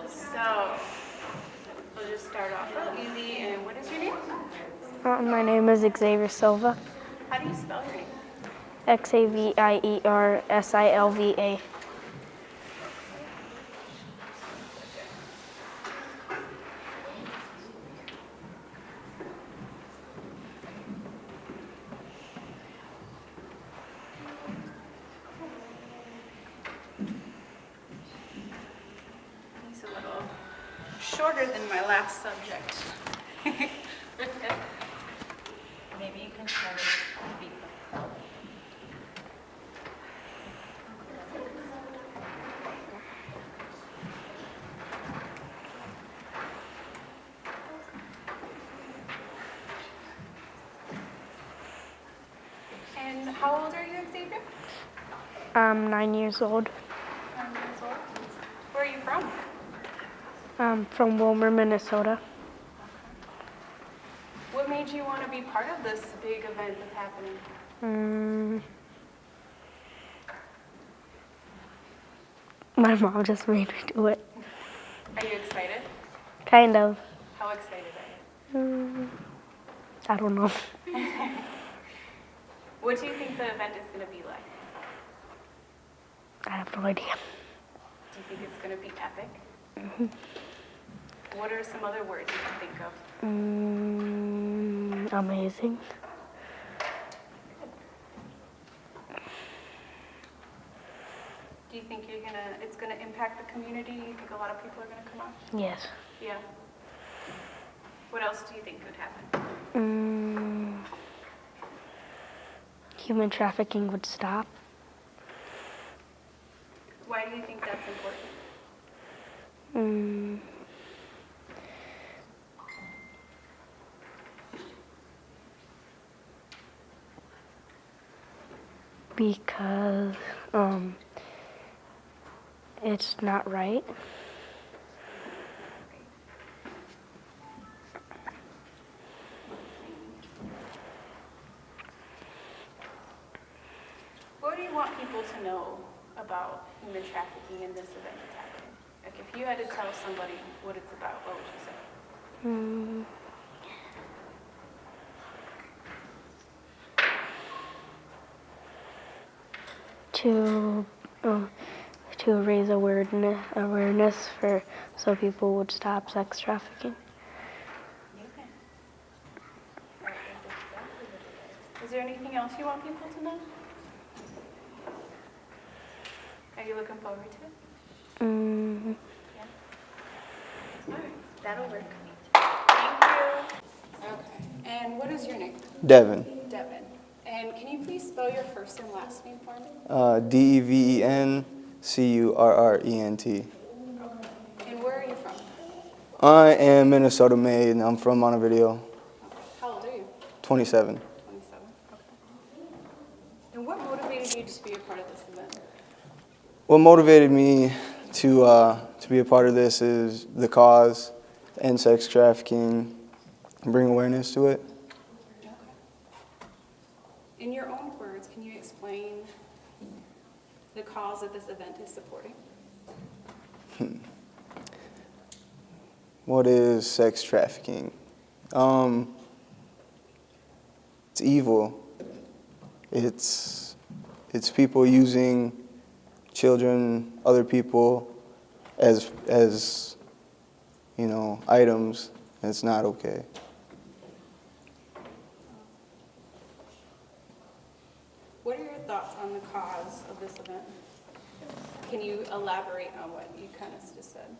So, we'll just start off real easy. And what is your name? My name is Xavier Silva. How do you spell your name? Xaviersilva. He's a little shorter than my last subject. Maybe you can try to speak up. And how old are you, Xavier? I'm 9 years old. 9 years old. Where are you from? I'm from Wilmer, Minnesota. What made you want to be part of this big event that's happening? My mom just made me do it. Are you excited? Kind of. How excited are you? I don't know. What do you think the event is going to be like? I have no idea. Do you think it's going to be epic? What are some other words you can think of? Amazing. Do you think it's gonna impact the community? You think a lot of people are gonna come out? Yes. Yeah. What else do you think could happen? Human trafficking would stop. Why do you think that's important? Because it's not right. What do you want people to know about human trafficking in this event that's happening? Like if you had to tell somebody what it's about, what would you say? To raise awareness for so people would stop sex trafficking. Okay. That is exactly what it is. Is there anything else you want people to know? Are you looking forward to it? Yeah. All right, that'll work. Thank you. Okay. And what is your name? Devin. Devin. And can you please spell your first and last name for me? Devencurrent. And where are you from? I am Minnesota made, and I'm from Montevideo. Okay. How old are you? 27. 27. Okay. And what motivated you to be a part of this event? What motivated me to be a part of this is the cause, end sex trafficking, and bring awareness to it. Okay. In your own words, can you explain the cause that this event is supporting? What is sex trafficking? It's evil. It's people using children, other people, as items. And it's not okay. What are your thoughts on the cause of this event? Can you elaborate on what you kind of just said?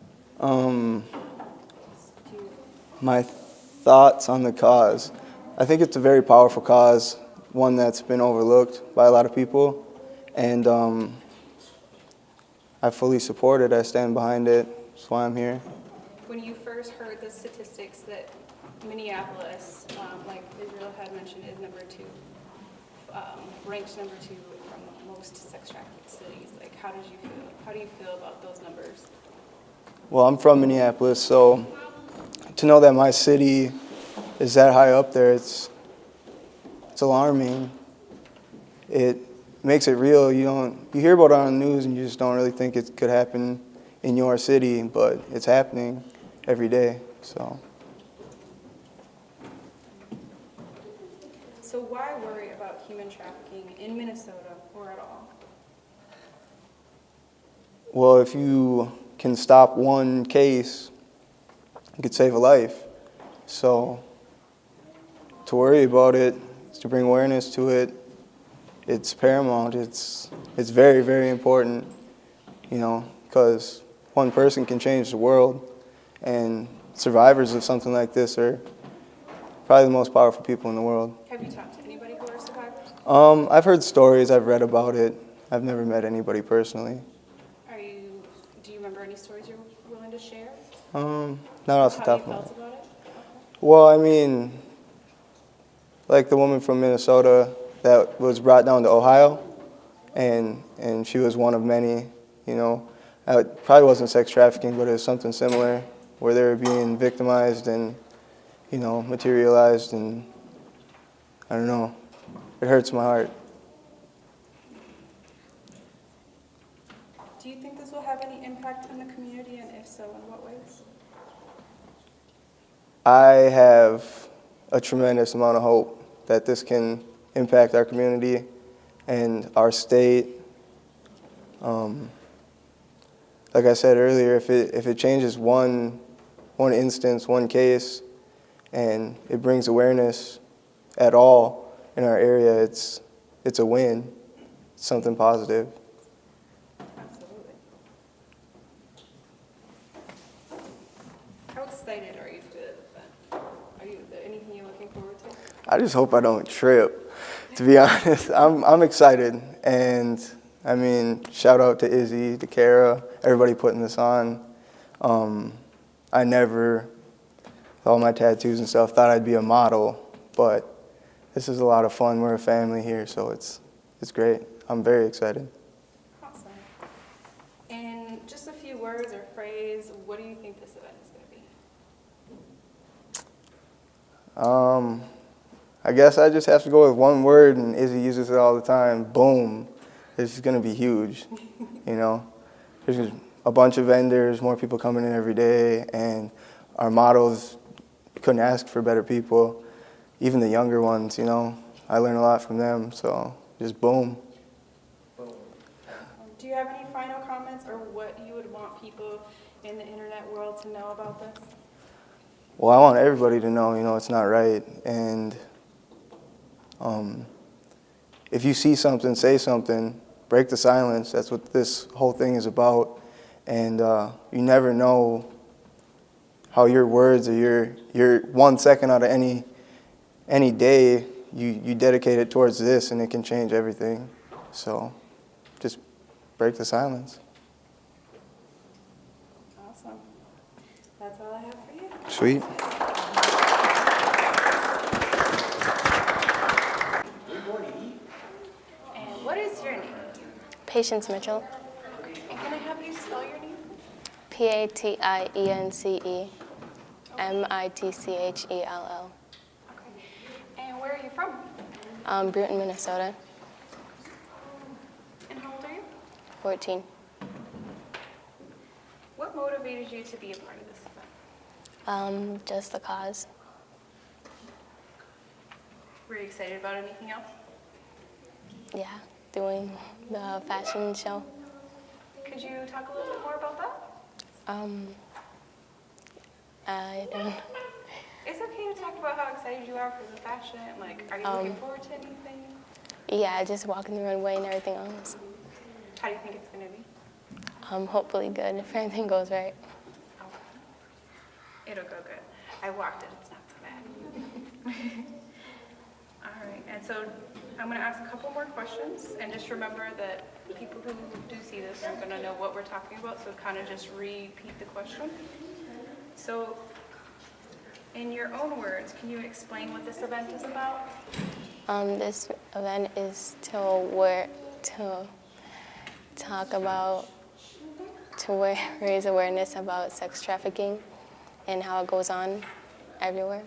My thoughts on the cause. I think it's a very powerful cause, one that's been overlooked by a lot of people, and I fully support it. I stand behind it. That's why I'm here. When you first heard the statistics that Minneapolis, like Israel had mentioned, is number 2, ranked number 2 from most sex trafficking cities, like how did you feel? How do you feel about those numbers? Well, I'm from Minneapolis, so to know that my city is that high up there, it's alarming. It makes it real. You hear about it on the news and you just don't really think it could happen in your city, but it's happening every day. So why worry about human trafficking in Minnesota or at all? well, if you can stop one case, you could save a life. So to worry about it, to bring awareness to it, it's paramount. It's very, very important, you know, because one person can change the world, and survivors of something like this are probably the most powerful people in the world. Have you talked to anybody who are survivors? I've heard stories, I've read about it. I've never met anybody personally. Do you remember any stories you're willing to share? Not off the How top you of my head. felt about it? Well, I mean, like the woman from Minnesota that was brought down to Ohio, and she was one of many, you know. It probably wasn't sex trafficking, but it was something similar, where they were being victimized and, you know, materialized, and I don't know, it hurts my heart. Do you think this will have any impact on the community, and if so, in what ways? I have a tremendous amount of hope that this can impact our community and our state. Like I said earlier, if it changes one instance, one case, and it brings awareness at all in our area, it's a win. It's something positive. Absolutely. How excited are you for the event? Is there anything you're looking forward to? I just hope I don't trip, to be honest. I'm excited, and I mean, shout out to Izzy, to Kara, everybody putting this on. I never, with all my tattoos and stuff, thought I'd be a model, but this is a lot of fun. We're a family here, so it's great. I'm very excited. Awesome. In just a few words or phrase, what do you think this event is going to be? I guess I just have to go with one word, and Izzy uses it all the time. Boom. This is going to be huge, you know. There's just a bunch of vendors, more people coming in every day, and our models, couldn't ask for better people. Even the younger ones, you know, I learn a lot from them, so just boom. Do you have any final comments or what you would want people in the internet world to know about this? Well, I want everybody to know, you know, it's not right. And if you see something, say something. Break the silence. That's what this whole thing is about. And you never know how your words or your 1 second out of any day, you dedicate it towards this, and it can change everything. So just break the silence. Awesome. That's all I have for you. Sweet. And what is your name? Patience Mitchell. And can I have you spell your name? PATIENCEMITCHELL. Okay. And where are you from? Bruton, Minnesota. And how old are you? 14. What motivated you to be a part of this event? Just the cause. Were you excited about anything else? Yeah, doing the fashion show. Could you talk a little bit more about that? I don't. It's okay to talk about how excited you are for the fashion. Like, are you looking forward to anything? Yeah, just walking the runway and everything else. How do you think it's going to be? Hopefully good if everything goes right. Okay. It'll go good. I walked it. It's not so bad. All right. And so I'm going to ask a couple more questions. And just remember that people who do see this are going to know what we're talking about. So kind of just repeat the question. So in your own words, can you explain what this event is about? This event is to talk about, raise awareness about sex trafficking and how it goes on everywhere.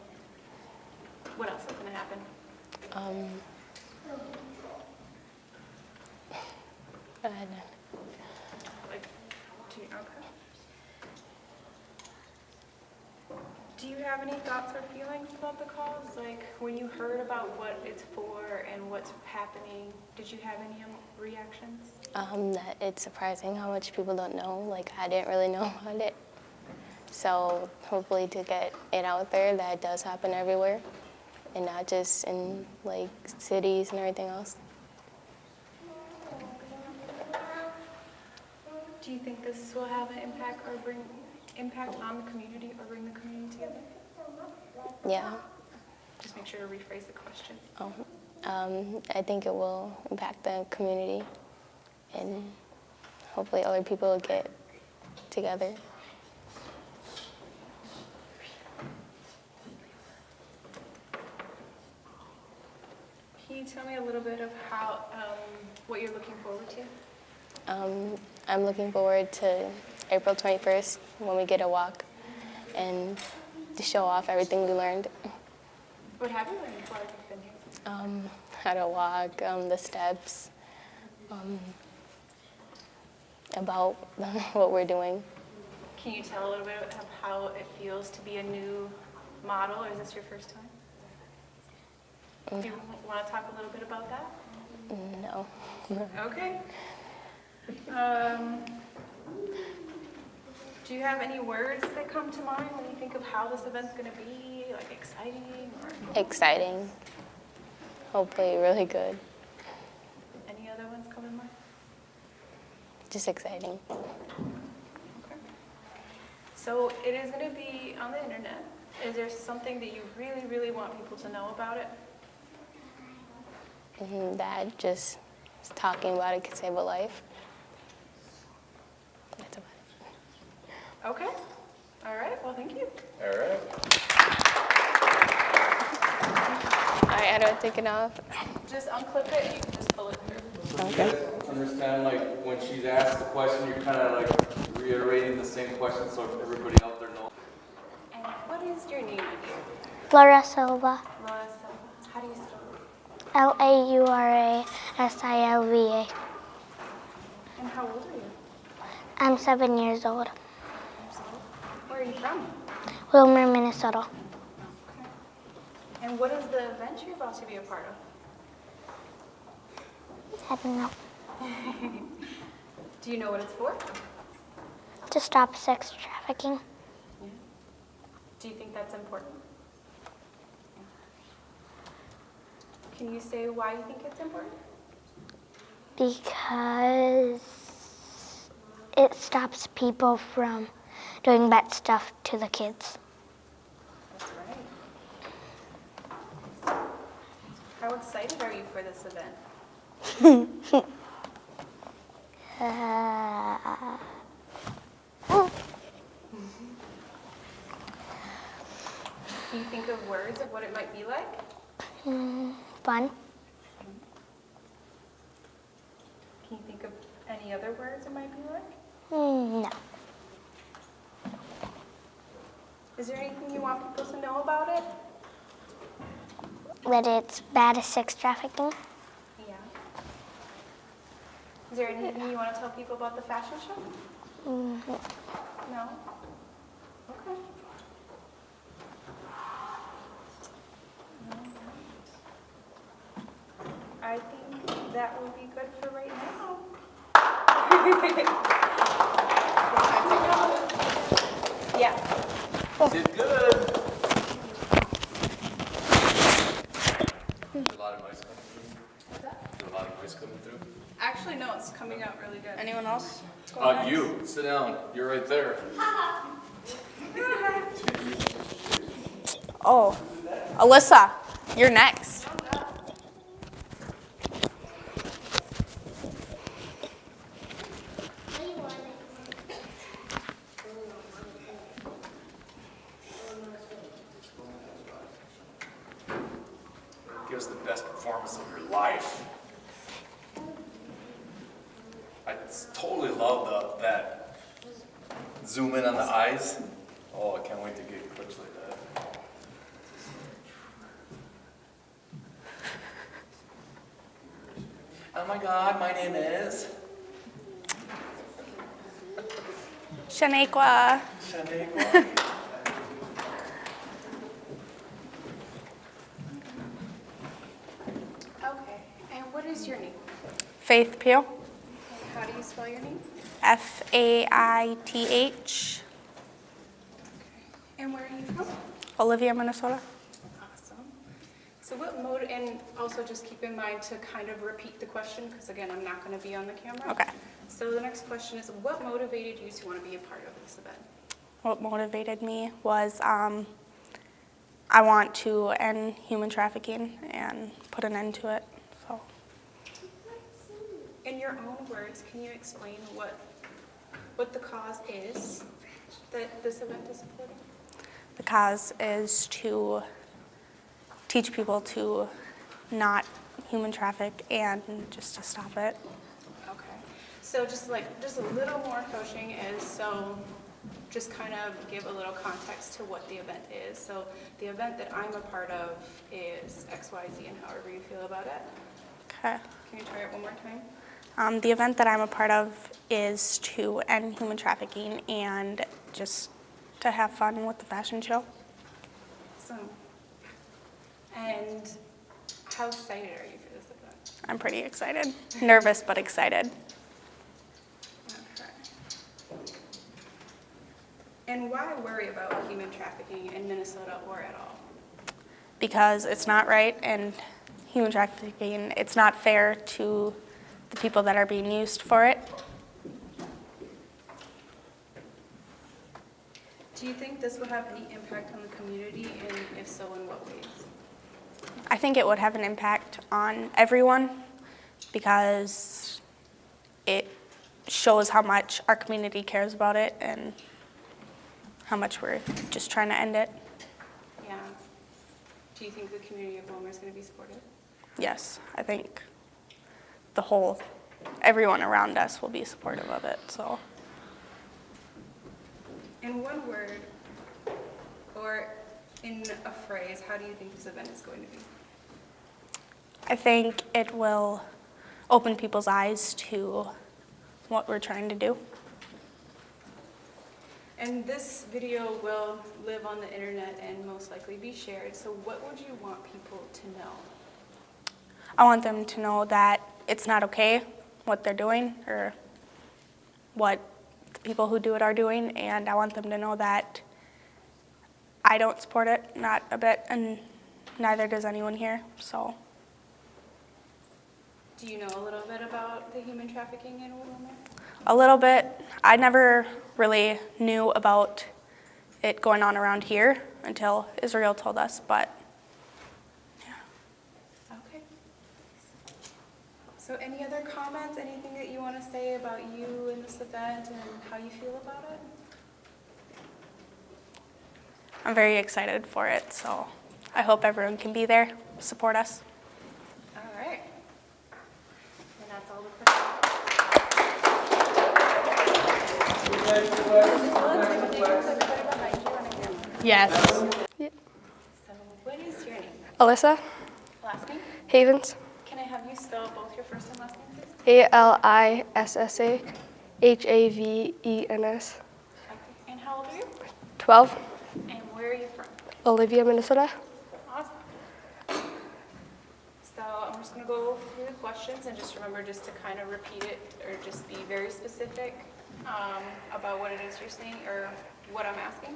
What else is going to happen? I don't know. Okay. Do you have any thoughts or feelings about the cause? Like when you heard about what it's for and what's happening, did you have any reactions? That it's surprising how much people don't know. Like, I didn't really know about it. So hopefully to get it out there that it does happen everywhere and not just in like cities and everything else. Do you think this will have an impact or bring impact on the community or bring the community together? Yeah. Just make sure to rephrase the question. I think it will impact the community and hopefully other people will get together. Can you tell me a little bit of how, what you're looking forward to? I'm looking forward to April 21st when we get a walk and to show off everything we learned. What have you learned while you've been here? How to walk, the steps, about what we're doing. Can you tell a little bit of how it feels to be a new model, or is this your first time? Do you want to talk a little bit about that? No. Okay. Do you have any words that come to mind when you think of how this event's going to be, like exciting or Exciting. Hopefully really good. any other ones come in mind? Just exciting. Okay. So it is going to be on the internet. Is there something that you really, really want people to know about it? That just talking about it could save a life. That's about it. Okay. All right. Well, thank you. All right. All right, how do I take it off? Just unclip it and you can just pull it through. You guys understand, like, when she's asked the question, you're kind of like reiterating the same question so everybody out there knows. And what is your name, my dear? Laura Silva, Laura Silva. How do you spell it? Laurasilva. And how old are you? I'm 7 years old. Where are you from? Wilmer, Minnesota. And what is the event you're about to be a part of? I don't know. Do you know what it's for? To stop sex trafficking. Do you think that's important? Can you say why you think it's important? Because it stops people from doing bad stuff to the kids. That's right. How excited are you for this event? Do you think of words of what it might be like? Fun. Can you think of any other words it might be like? No. Is there anything you want people to know about it? That it's bad as sex trafficking. Yeah. Is there anything you want to tell people about the fashion show? No? Okay. I think that will be good for right now. Yeah. Did good. Did a lot of noise coming through? What's that? Did a lot of noise coming through? Actually, no, it's coming out really good. Anyone else? What's going on? You, sit down. You're right there. Oh, Alyssa, you're next. Give us the best performance of your life. I totally love that zoom in on the eyes. Oh, I can't wait to get clips like that. Oh my God, my name is Shaniqua. Shaniqua. Faith Pugh. How do you spell your name? Faith. And where are you from? Olivia, Minnesota. Awesome. So what mode, and also just keep in mind to kind of repeat the question, because again, I'm not going to be on the camera. Okay. So the next question is, what motivated you to want to be a part of this event? What motivated me was I want to end human trafficking and put an end to it. So In your own words, can you explain what the cause is that this event is supporting? the cause is to teach people to not human traffic and just to stop it. Okay. So just a little more coaching is, so just kind of give a little context to what the event is. So the event that I'm a part of is XYZ and however you feel about it. Okay. Can you try it one more time? The event that I'm a part of is to end human trafficking and just to have fun with the fashion show. Awesome. And how excited are you for this event? I'm pretty excited. Nervous, but excited. Okay. And why worry about human trafficking in Minnesota or at all? Because it's not right, and human trafficking, it's not fair to the people that are being used for it. Do you think this will have any impact on the community, and if so, in what ways? I think it would have an impact on everyone because it shows how much our community cares about it and how much we're just trying to end it. Yeah. Do you think the community of Wilmer is going to be supportive? Yes, I think everyone around us will be supportive of it, so. In one word, or in a phrase, how do you think this event is going to be? I think it will open people's eyes to what we're trying to do. And this video will live on the internet and most likely be shared, so what would you want people to know? I want them to know that it's not okay what they're doing or what the people who do it are doing, and I want them to know that I don't support it, not a bit, and neither does anyone here, so. Do you know a little bit about the human trafficking in Wilmer? A little bit. I never really knew about it going on around here until Israel told us, but yeah. Okay. So any other comments, anything that you want to say about you and this event and how you feel about it? I'm very excited for it, so I hope everyone can be there, support us. All right. And that's all the questions. Yes. So what is your name? Alyssa Last name? Havens, Can I have you spell both your first and last name, please? ALISSA HAVENS. Okay. And how old are you? 12, And where are you from? Olivia, Minnesota. Awesome. So I'm just going to go through the questions and just remember just to kind of repeat it or just be very specific about what it is you're saying or what I'm asking.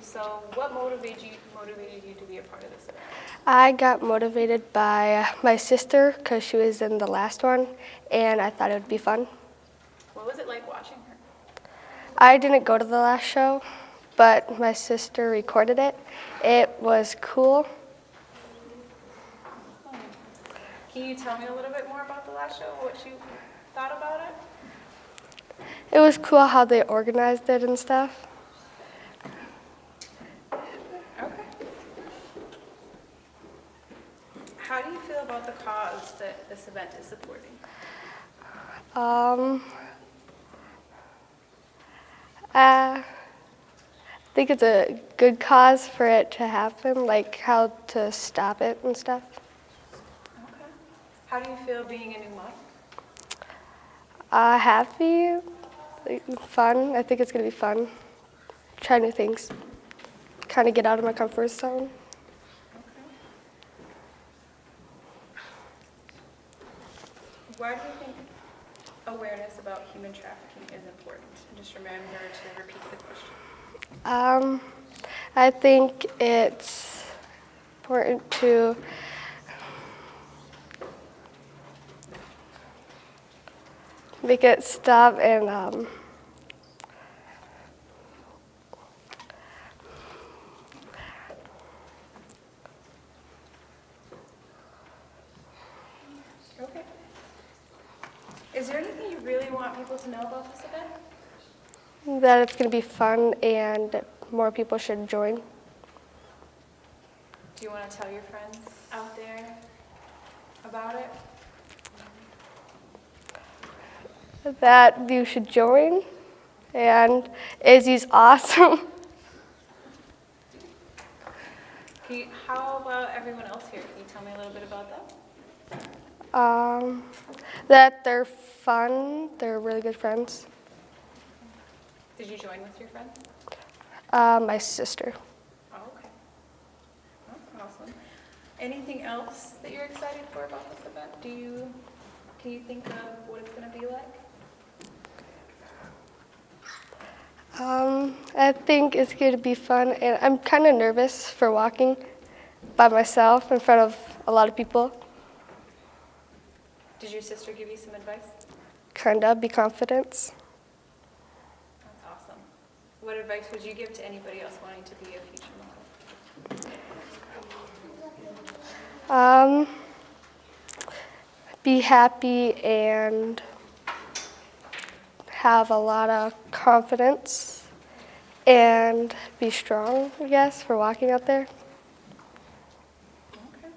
So what motivated you to be a part of this event? I got motivated by my sister because she was in the last one, and I thought it would be fun. What was it like watching her? I didn't go to the last show, but my sister recorded it. It was cool. Can you tell me a little bit more about the last show, what you thought about it? It was cool how they organized it and stuff. Okay. How do you feel about the cause that this event is supporting? I think it's a good cause for it to happen, like how to stop it and stuff. Okay. How do you feel being a new mom? Happy, like, fun. I think it's gonna be fun. Try new things. Kind of get out of my comfort zone. Why do you think awareness about human trafficking is important? And just remember to repeat the question. I think it's important to make it stop and Okay. Is there anything you really want people to know about this event? that it's going to be fun and more people should join. Do you want to tell your friends out there about it? That you should join, and Izzy's awesome. How about everyone else here? Can you tell me a little bit about them? That they're fun, they're really good friends. Did you join with your friends? My sister. Oh, okay. That's awesome. Anything else that you're excited for about this event? Can you think of what it's going to be like? I think it's going to be fun, and I'm kind of nervous for walking by myself in front of a lot of people. Did your sister give you some advice? Kind of be confident. That's awesome. What advice would you give to anybody else wanting to be a future model? Be happy and have a lot of confidence and be strong, I guess, for walking out there. Okay.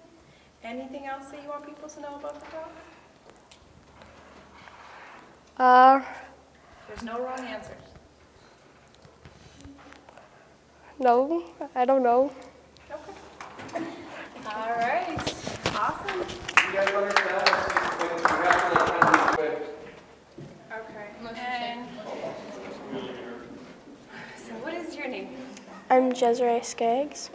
Anything else that you want people to know about the talk? There's no wrong answers. No, I don't know. Okay. All right. Awesome. You guys understand? You have to like kind of be quick. Okay. And so what is your name? I'm Jezreel Skaggs.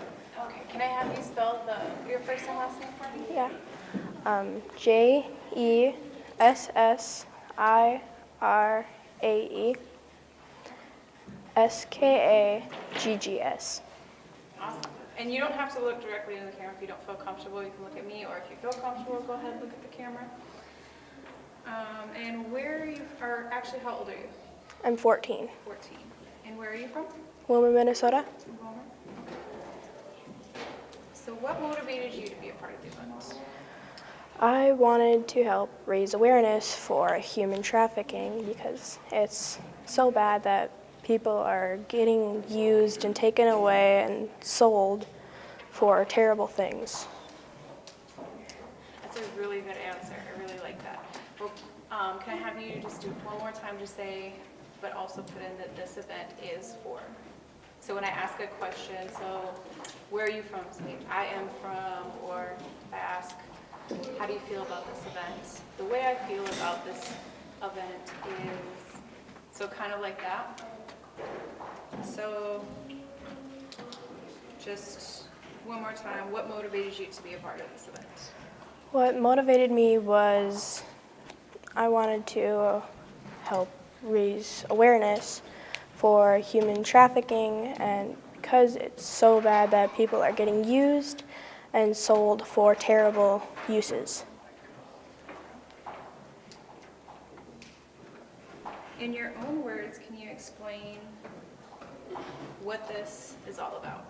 Okay. Can I have you spell your first and last name for me? Yeah. Jessirae Skaggs. Awesome. And you don't have to look directly in the camera if you don't feel comfortable. You can look at me, or if you feel comfortable, go ahead and look at the camera. And where you are, actually, how old are you? I'm 14. 14. And where are you from? Wilmer, Minnesota. Wilmer. So what motivated you to be a part of the event? I wanted to help raise awareness for human trafficking because it's so bad that people are getting used and taken away and sold for terrible things. That's a really good answer. I really like that. Well, can I have you just do it one more time, just say, but also put in that this event is for. So when I ask a question, so where are you from? So I am from, or I ask, how do you feel about this event? The way I feel about this event is, so kind of like that. So just one more time, what motivated you to be a part of this event? What motivated me was I wanted to help raise awareness for human trafficking, and because it's so bad that people are getting used and sold for terrible uses. In your own words, can you explain what this is all about?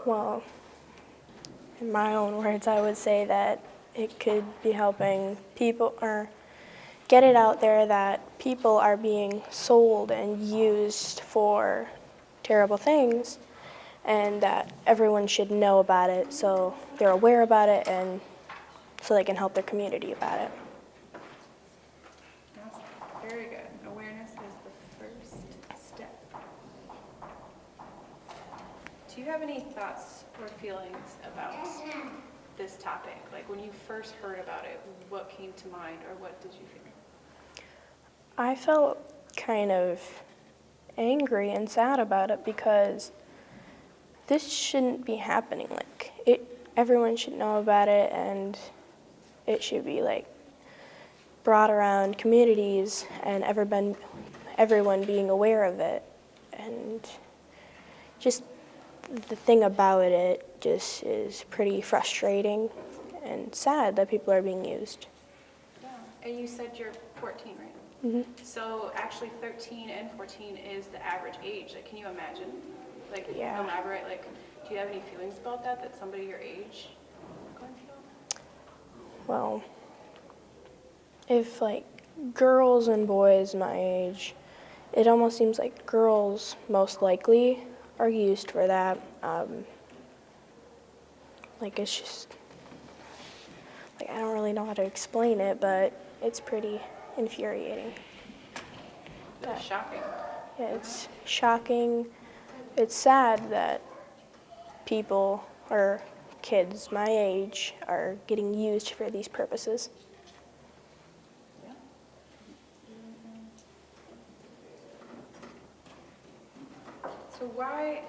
Well, in my own words, I would say that it could be helping people, or get it out there that people are being sold and used for terrible things, and that everyone should know about it so they're aware about it and so they can help their community about it. Very good. Awareness is the first step. Do you have any thoughts or feelings about this topic? Like when you first heard about it, what came to mind, or what did you feel? I felt kind of angry and sad about it because this shouldn't be happening. Like, it everyone should know about it, and it should be like brought around communities and everyone being aware of it. And just the thing about it just is pretty frustrating and sad that people are being used. Yeah, and you said you're 14, right? So actually 13 and 14 is the average age. Like, can you imagine? Like, Yeah. elaborate, like, do you have any feelings about that somebody your age going through? Well, if like girls and boys my age, it almost seems like girls most likely are used for that. Like it's just, like I don't really know how to explain it, but it's pretty infuriating. That's shocking. Yeah, it's shocking. It's sad that people or kids my age are getting used for these purposes. So why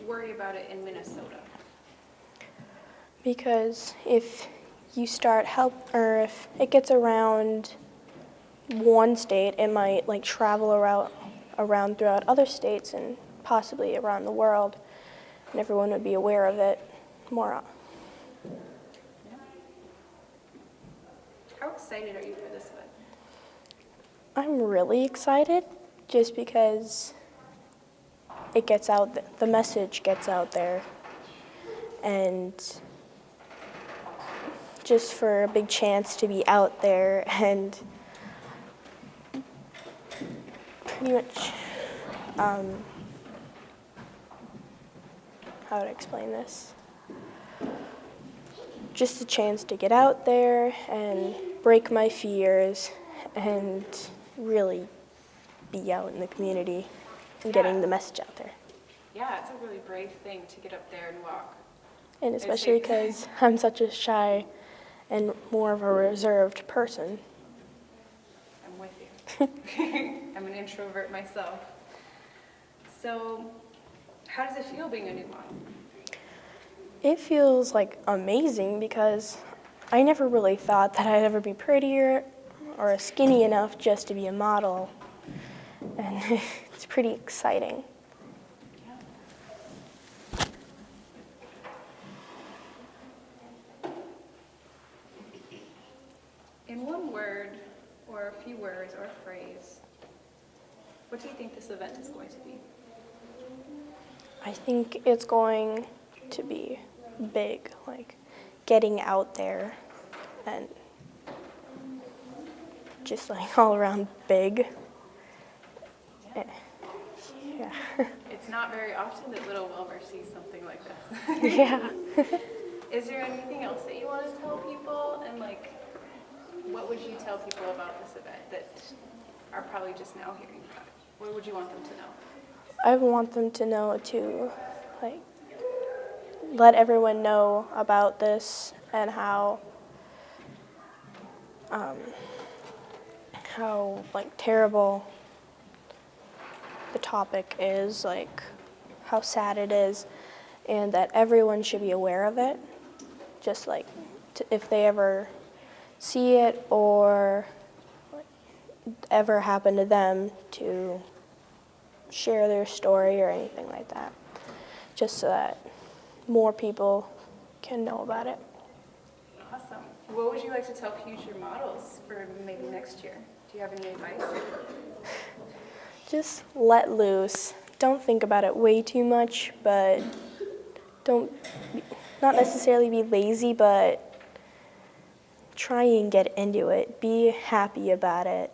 worry about it in Minnesota? Because if you start or if it gets around one state, it might like travel around throughout other states and possibly around the world, and everyone would be aware of it more. How excited are you for this event? I'm really excited just because it gets out, the message gets out there, and just for a big chance to be out there and pretty much, how to explain this? Just a chance to get out there and break my fears and really be out in the community and getting the message out there. Yeah, it's a really brave thing to get up there and walk. And especially because I'm such a shy and more of a reserved person. I'm with you. I'm an introvert myself. So, how does it feel being a new model? It feels like amazing because I never really thought that I'd ever be prettier or skinny enough just to be a model. And it's pretty exciting. In one word, or a few words, or a phrase, what do you think this event is going to be? I think it's going to be big, like getting out there and just like all around big. Yeah. It's not very often that Little Wilmer sees something like this. Yeah. Is there anything else that you want to tell people? And like, what would you tell people about this event that are probably just now hearing about it? What would you want them to know? I want them to know to like let everyone know about this and how like terrible the topic is, like how sad it is, and that everyone should be aware of it. Just like if they ever see it or ever happen to them, to share their story or anything like that, just so that more people can know about it. Awesome. What would you like to tell future models for maybe next year? Do you have any advice? Just let loose. Don't think about it way too much, but not necessarily be lazy, but try and get into it. Be happy about it.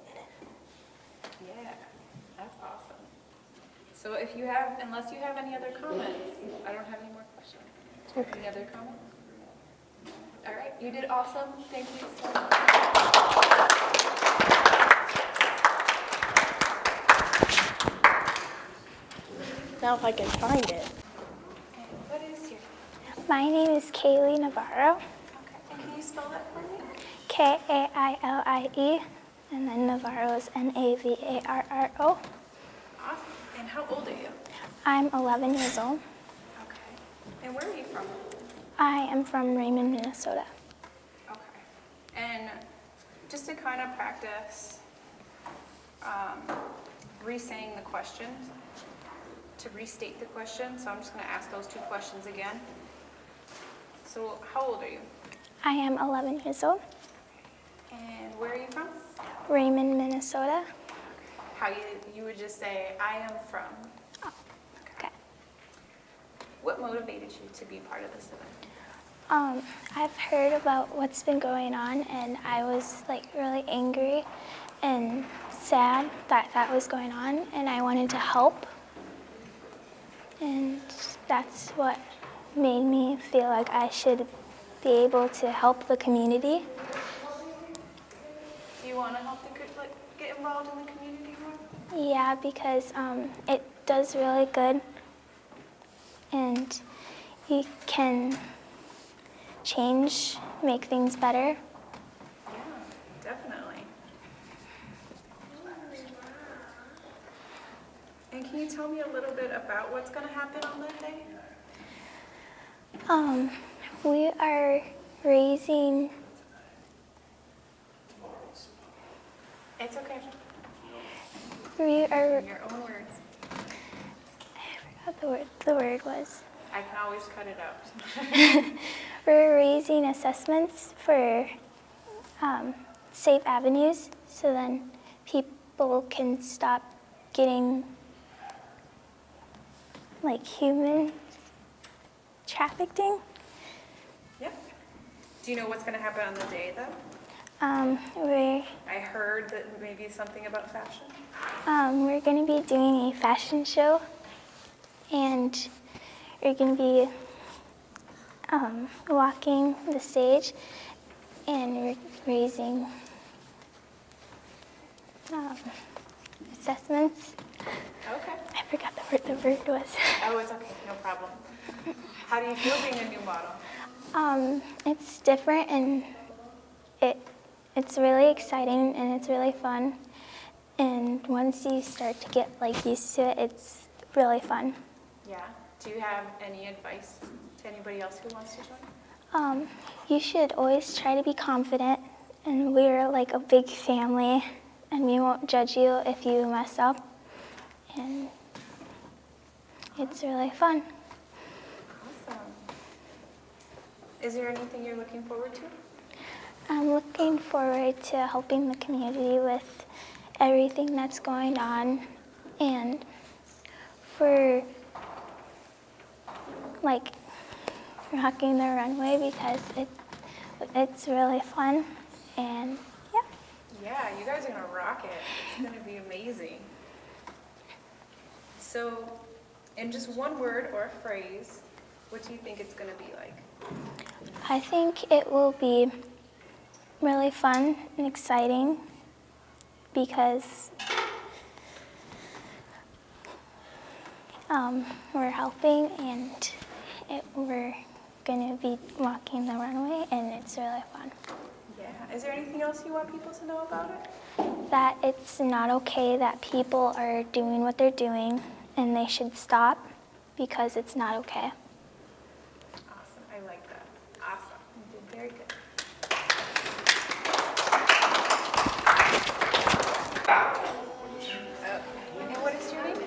Yeah, that's awesome. So unless you have any other comments, I don't have any more questions. Okay. Any other comments? All right, you did awesome. Thank you so much. Now if I can find it. What is your My name is Kaylee Navarro, Okay, and can you spell that for me? Kailie, and then Navarro is Navarro. Awesome. And how old are you? I'm 11 years old. Okay. And where are you from? I am from Raymond, Minnesota. Okay. And just to kind of practice re-saying the question, to restate the question, so I'm just going to ask those two questions again. So how old are you? I am 11 years old. And where are you from? Raymond, Minnesota. How you would just say, I am from. Okay. What motivated you to be part of this event? I've heard about what's been going on, and I was like really angry and sad that that was going on, and I wanted to help. And that's what made me feel like I should be able to help the community. Do you want to help like get involved in the community more? Yeah, because it does really good, and you can change, make things better. Yeah, definitely. And can you tell me a little bit about what's going to happen on that day? We are raising. It's okay. We are. In your own words. I forgot the word. The word was. I can always cut it out. We're raising assessments for safe avenues, so then people can stop getting like human trafficking. Yep. Do you know what's going to happen on the day, though? I heard that maybe something about fashion. We're going to be doing a fashion show, and we're going to be walking the stage, and we're raising assessments. Okay. I forgot the word was. Oh, it's okay. No problem. How do you feel being a new model? It's different, and it's really exciting, and it's really fun. And once you start to get like used to it, it's really fun. Yeah. Do you have any advice to anybody else who wants to join? You should always try to be confident, and we're like a big family, and we won't judge you if you mess up. And it's really fun. Awesome. Is there anything you're looking forward to? I'm looking forward to helping the community with everything that's going on, and for like rocking the runway, because it's really fun, and yeah. Yeah, you guys are going to rock it. It's going to be amazing. So, in just one word or a phrase, what do you think it's going to be like? I think it will be really fun and exciting, because we're helping, and we're going to be walking the runway, and it's really fun. Yeah. Is there anything else you want people to know about it? That it's not okay that people are doing what they're doing, and they should stop, because it's not okay. Awesome. I like that. Awesome. You did very good. And what is your name?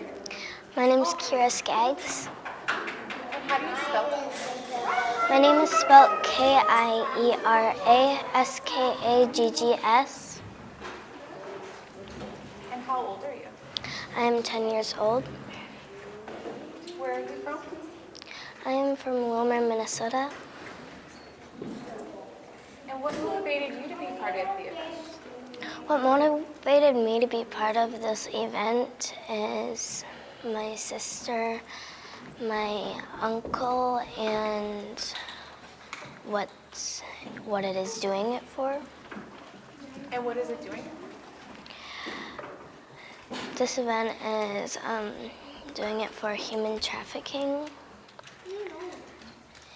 My name is Kira Skaggs. And how do you spell that? My name is spelled K-I-E-R-A-S-K-A-G-G-S. And how old are you? I am 10 years old. Where are you from? I am from Wilmer, Minnesota. And what motivated you to be part of the event? What motivated me to be part of this event is my sister, my uncle, and what it is doing it for. And what is it doing? This event is doing it for human trafficking,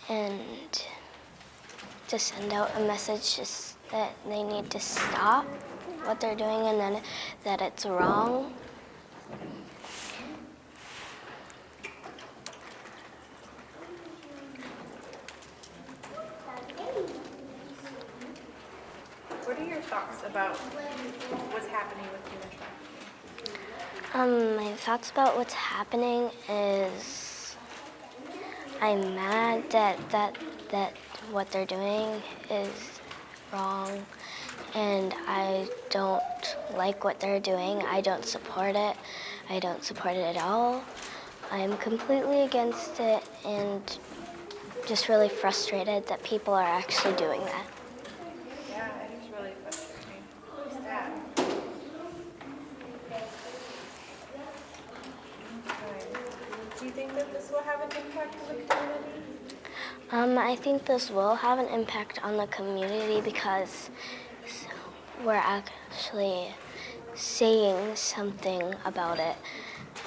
and to send out a message just that they need to stop what they're doing, and then that it's wrong. about what's happening with human trafficking? My thoughts about what's happening is I'm mad that what they're doing is wrong, and I don't like what they're doing. I don't support it. I don't support it at all. I'm completely against it and just really frustrated that people are actually doing that. Yeah, it is really frustrating. Really sad. Okay. Do you think that this will have an impact on the community? I think this will have an impact on the community because we're actually saying something about it,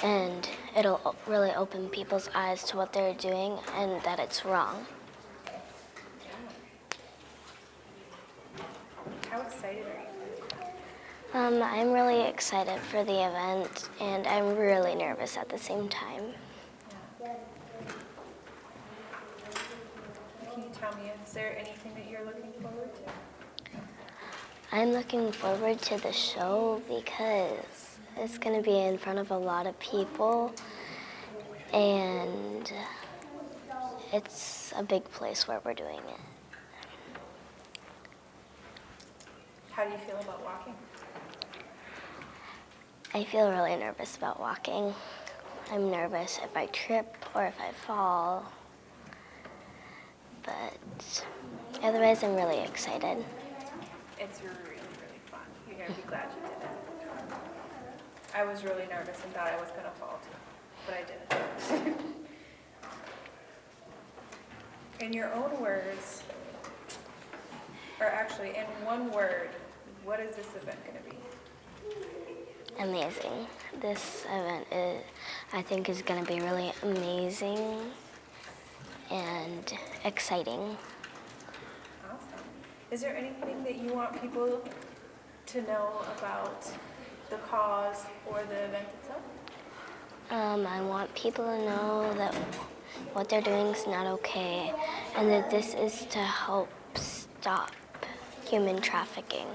and it'll really open people's eyes to what they're doing and that it's wrong. How excited are you? I'm really excited for the event, and I'm really nervous at the same time. Can you tell me, is there anything that you're looking forward to? I'm looking forward to the show because it's going to be in front of a lot of people, and it's a big place where we're doing it. How do you feel about walking? I feel really nervous about walking. I'm nervous if I trip or if I fall, but otherwise I'm really excited. It's really, really fun. You're going to be glad you did it. I was really nervous and thought I was going to fall too, but I didn't. In your own words, or actually in one word, what is this event going to be? Amazing. This event I think is going to be really amazing and exciting. Awesome. Is there anything that you want people to know about the cause or the event itself? I want people to know that what they're doing is not okay, and that this is to help stop human trafficking,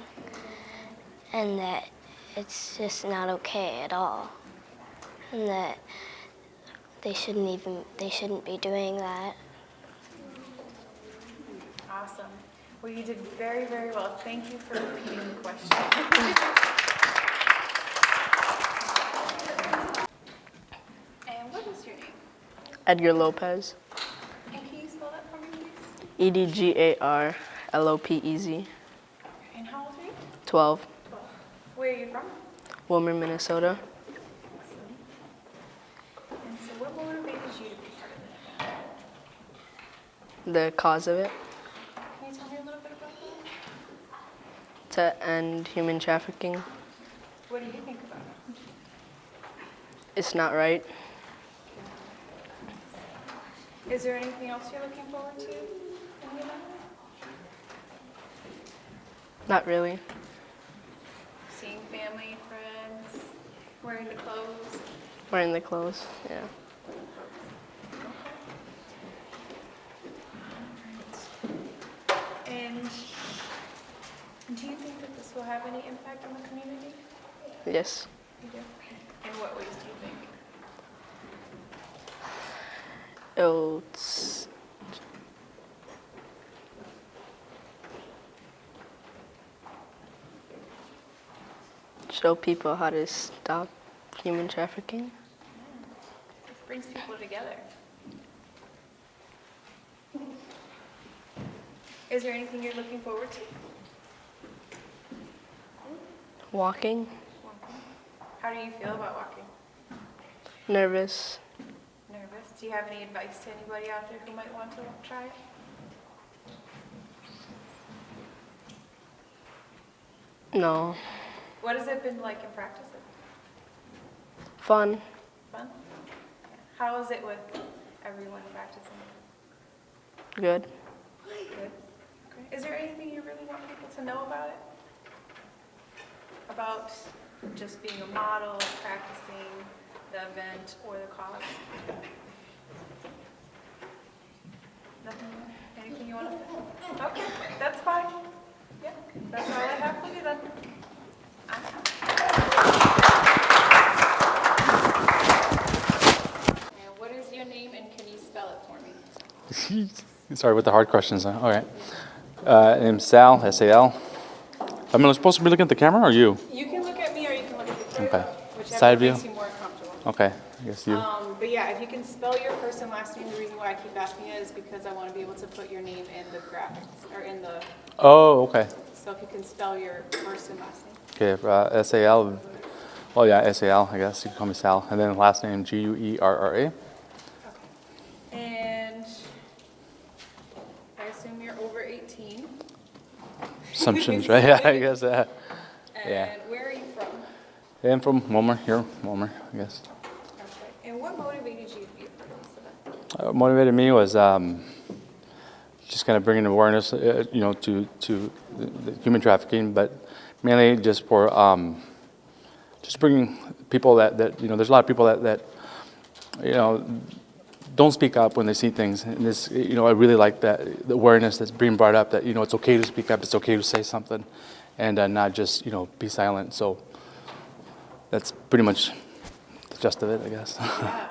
and that it's just not okay at all, and that they shouldn't be doing that. Awesome. Well, you did very, very well. Thank you for repeating the question. And what is your name? Edgar Lopez. And can you spell that for me, please? EDGARLOPEZ. And how old are you? 12. 12. Where are you from? Wilmer, Minnesota. Awesome. And so what motivated you to be part of it? The cause of it, Can you tell me a little bit about that? to end human trafficking. What do you think about it? It's not right. Is there anything else you're looking forward to in the event? Not really. Seeing family, friends, wearing the clothes. Wearing the clothes, yeah. And do you think that this will have any impact on the community? Yes. You do? In what ways do you think? It'll show people how to stop human trafficking. It brings people together. Is there anything you're looking forward to? Walking, Walking. How do you feel about walking? nervous. Nervous? Do you have any advice to anybody out there who might want to try it? No. What has it been like in practice? Fun. Fun? How is it with everyone practicing? Good. Good. Okay. Is there anything you really want people to know about it? About just being a model, practicing the event or the cause? Nothing more? Anything you want to say? Okay, that's fine. Yeah, that's all I have for you then. Sorry with the hard questions. All right. Name's Sal, S-A-L. I'm supposed to be looking at the camera or you? You can look at me or you can look at the Okay. camera, whichever Side view? makes you more comfortable. Okay, I guess you. But yeah, if you can spell your first and last name, the reason why I keep asking it is because I want to be able to put your name in the graphics, or in the, Oh, okay. so if you can spell your first and last name. Okay, S-A-L. Well, yeah, S-A-L, I guess. You can call me Sal. And then last name, G-U-E-R-R-A. Okay. And I assume you're over 18. Assumptions, right? Yeah, I guess. And Yeah. where are you from? I'm from Wilmer, here, Wilmer, I guess. Okay. And what motivated you to be a part of this event? What motivated me was just kind of bringing awareness, to the human trafficking, but mainly just for just bringing people that there's a lot of people that don't speak up when they see things, and this, I really like that the awareness that's being brought up, that it's okay to speak up, it's okay to say something, and not just be silent. So that's pretty much the gist of it, I guess. Yeah.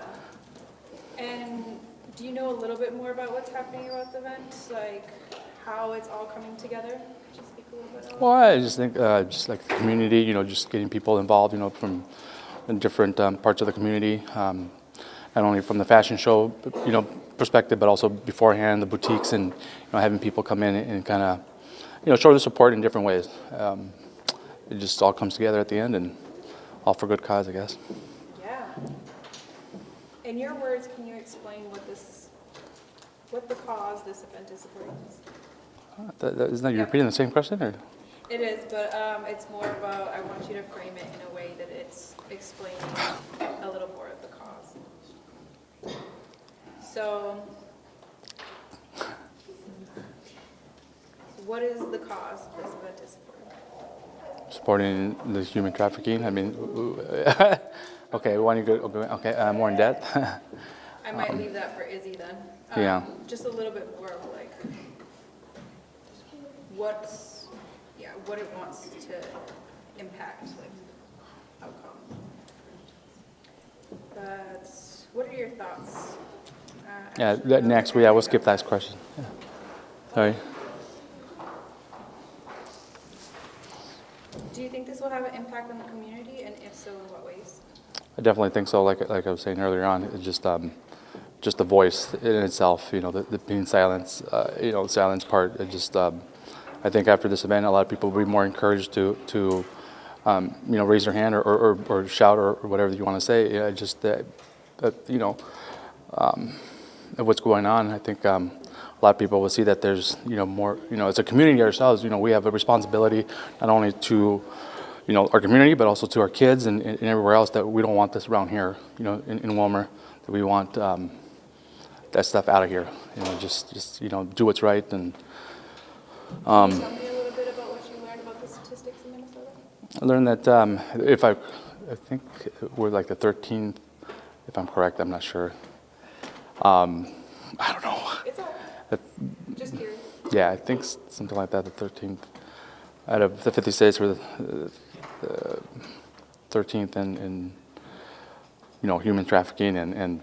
And do you know a little bit more about what's happening about the event? Like how it's all coming together? Could you speak a little bit on that? Well, I just think just like the community, just getting people involved, from different parts of the community, not only from the fashion show, perspective, but also beforehand, the boutiques, and having people come in and kind of, show their support in different ways. It just all comes together at the end, and all for good cause, I guess. Yeah. In your words, can you explain what the cause this event is supporting? Isn't that you repeating the same question, or? It is, but it's more about, I want you to frame it in a way that it's explaining a little more of the cause. So, what is the cause this event is supporting? Supporting the human trafficking. I mean, okay, why don't you go? Okay, more in depth. I might leave that for Izzy then. Yeah. Just a little bit more of like what it wants to impact, like outcome. But what are your thoughts? Yeah, next, we'll skip that question. Yeah. Sorry. Do you think this will have an impact on the community, and if so, in what ways? I definitely think so. Like I was saying earlier on, it's just the voice in itself. The being silence. Silence part. It just. I think after this event, a lot of people will be more encouraged to raise their hand or shout or whatever you want to say. Just that of what's going on. I think a lot of people will see that there's more. As a community ourselves, we have a responsibility not only to our community, but also to our kids and everywhere else, that we don't want this around here. In Wilmer, that we want that stuff out of here. Just do what's right. And Can you tell me a little bit about what you learned about the statistics in Minnesota? I learned that I think we're like the 13th, if I'm correct. I'm not sure. I don't know. It's all right. Just curious. Yeah, I think something like that. The 13th out of the 50 states, we're the 13th in human trafficking, and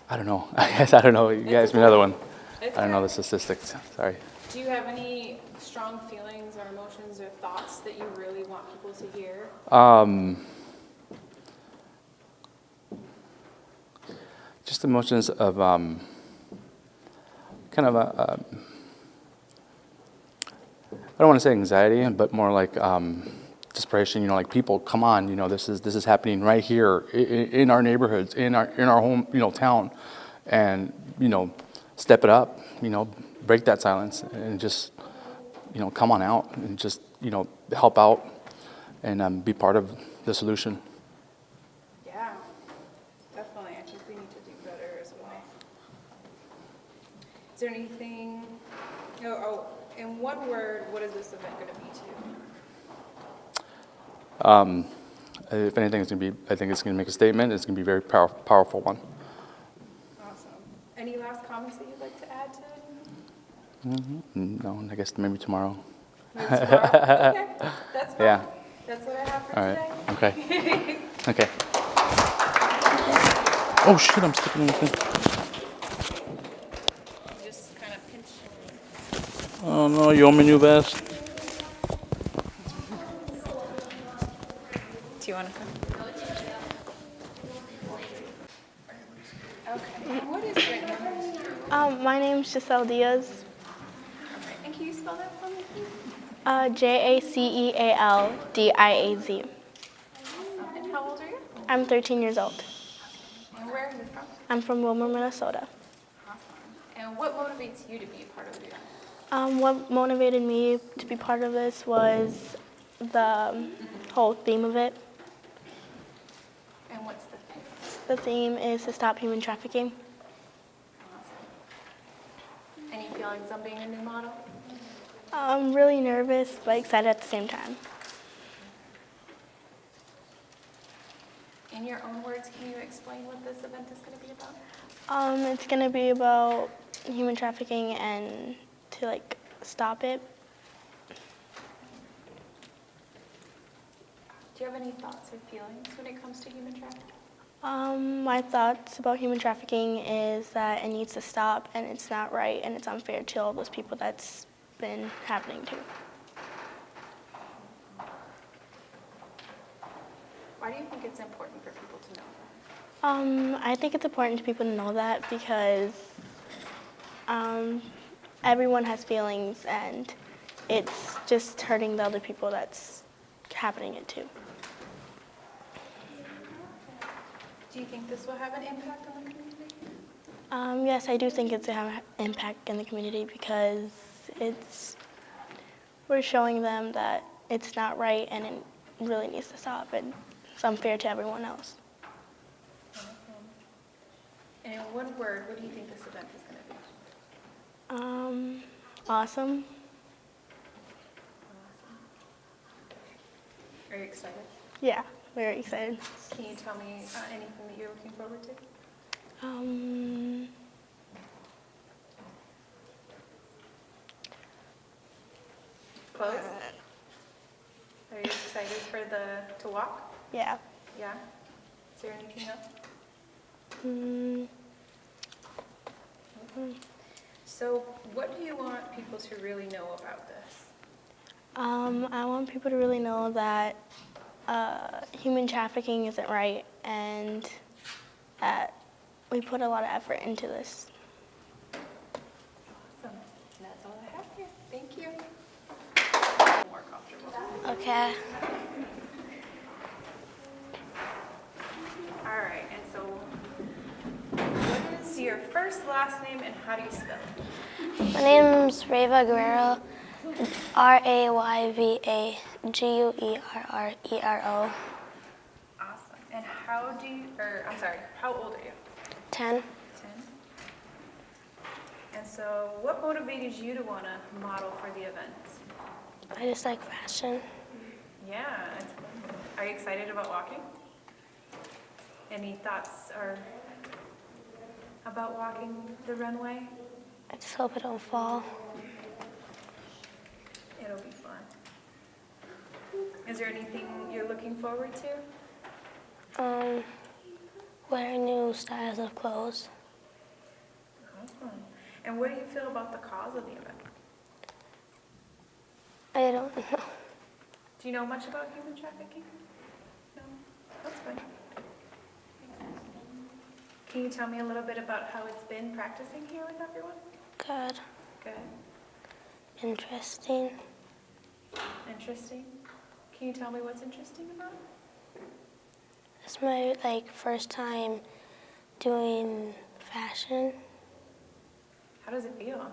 I don't know. I guess I don't know. You guys, another one. I don't know the statistics. Sorry. Do you have any strong feelings or emotions or thoughts that you really want people to hear? Just emotions of kind of a, I don't want to say anxiety, but more like desperation. Like people, come on, this is happening right here in our neighborhoods, in our home, town, and step it up, break that silence, and just come on out and just help out and be part of the solution. Yeah, definitely. I think we need to do better as well. Is there anything? In one word, what is this event going to be to you? If anything, I think it's going to make a statement. It's going to be a very powerful one. Awesome. Any last comments that you'd like to add to it? No, I guess maybe tomorrow. Maybe tomorrow? Okay, that's fine. Yeah. That's what I have for All right. today. Okay. Okay. Oh shit! I'm sticking in the thing. Just no, yo me knew best. Do you want to come? Okay. And what is your name? My name's Giselle Diaz. Okay. And can you spell that for me, please? Jacealdiaz. And how old are you? I'm 13 years old. And where are you from? I'm from Wilmer, Minnesota. Awesome. And what motivates you to be a part of the event? What motivated me to be part of this was the whole theme of it. And what's the thing? The theme is to stop human trafficking. Awesome. Any feelings on being a new model? I'm really nervous but excited at the same time. In your own words, can you explain what this event is going to be about? It's going to be about human trafficking and to stop it. Do you have any thoughts or feelings when it comes to human trafficking? My thoughts about human trafficking is that it needs to stop and it's not right and it's unfair to all those people that's been happening to. Why do you think it's important for people to know that? I think it's important to people to know that because everyone has feelings and it's just hurting the other people that's happening it to. Do you think this will have an impact on the community? Yes, I do think it's going to have an impact in the community because we're showing them that it's not right and it really needs to stop and it's unfair to everyone else. And in one word, what do you think this event is going to be? Awesome. Are you excited? Yeah, very excited. Can you tell me anything that you're looking forward to? Close? Are you excited to walk? Yeah. Yeah? Is there anything else? So what do you want people to really know about this? I want people to really know that human trafficking isn't right and that we put a lot of effort into this. Awesome. And that's all I have here. Thank you. More comfortable. Okay. All right, and so what is your first, last name, and how do you spell it? My name's Reva Guerrero, RAYVAGUERRERO. Awesome. And how old are you? 10. 10. And so what motivated you to want to model for the event? I just like fashion. Yeah, it's fun. Are you excited about walking? Any thoughts about walking the runway? I just hope I don't fall. It'll be fun. Is there anything you're looking forward to? Wear new styles of clothes. Awesome. And what do you feel about the cause of the event? I don't know. Do you know much about human trafficking? No? That's fine. Can you tell me a little bit about how it's been practicing here with everyone? Good. Good. Interesting. Interesting. Can you tell me what's interesting about it? It's my first time doing fashion. How does it feel?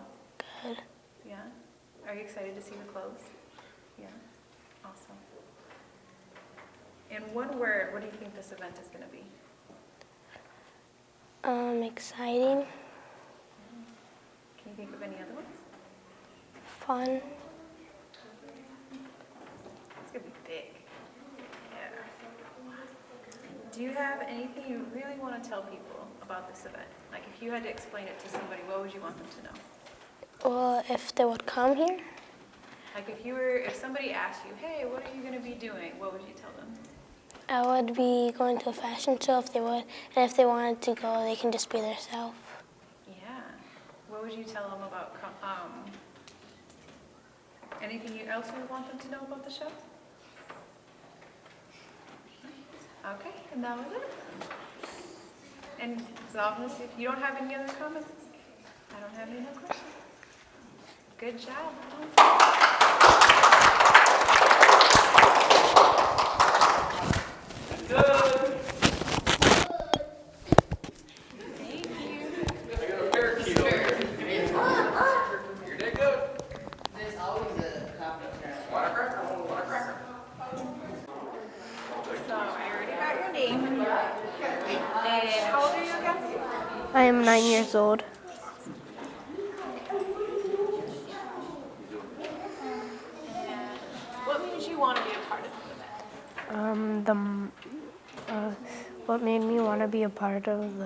Good. Yeah? Are you excited to see the clothes? Yeah? Awesome. In one word, what do you think this event is going to be? Exciting. Can you think of any other ones? Fun. It's going to be big. Yeah. Do you have anything you really want to tell people about this event? Like if you had to explain it to somebody, what would you want them to know? Well, if they would come here, Like if somebody asked you, hey, what are you going to be doing? What would you tell them? I would be going to a fashion show if they would. And if they wanted to go, they can just be themselves. Yeah. What would you tell them about Anything else you want them to know about the show? Okay, and that was it. And as long as if you don't have any other comments, I don't have any more questions. Good job. So I already got your name. And how old are you again? I am 9 years old. What made you want to be a part of What made me want to be a part of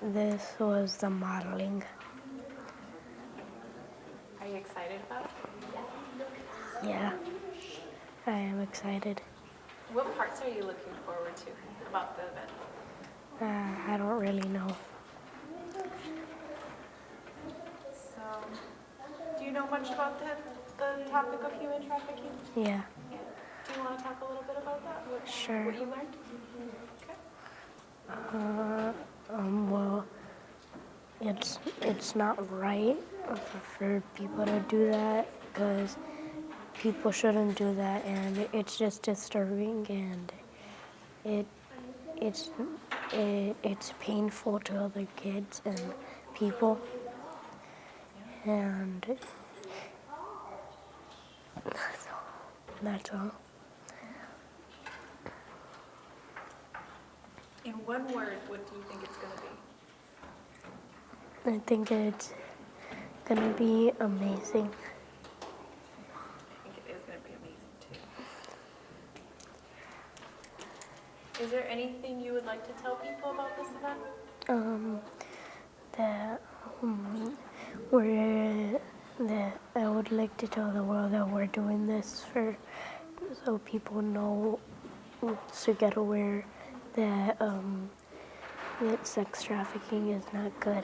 this was the modeling. Are you excited about it? Yeah, I am excited. What parts are you looking forward to about the event? I don't really know. So, do you know much about the topic of human trafficking? Yeah, Do you want to talk a little bit about that? Sure. What you learned? Okay. well, it's not right for people to do that because people shouldn't do that, and it's just disturbing, and it's painful to other kids and people, and that's all. In one word, what do you think it's going to be? I think it's gonna be amazing. I think it is going to be amazing too. Is there anything you would like to tell people about this event? That that I would like to tell the world that we're doing this so people know to get aware that that sex trafficking is not good.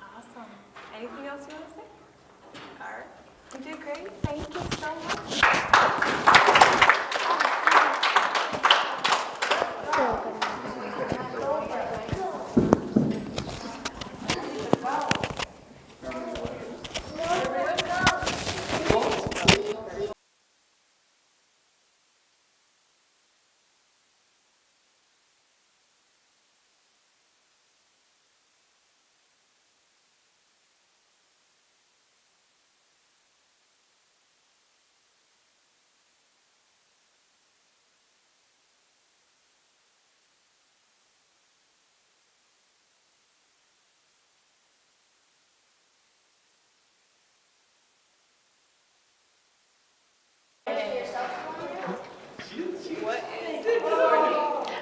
Awesome. Anything else you want to say? All right. You did great. Thank you so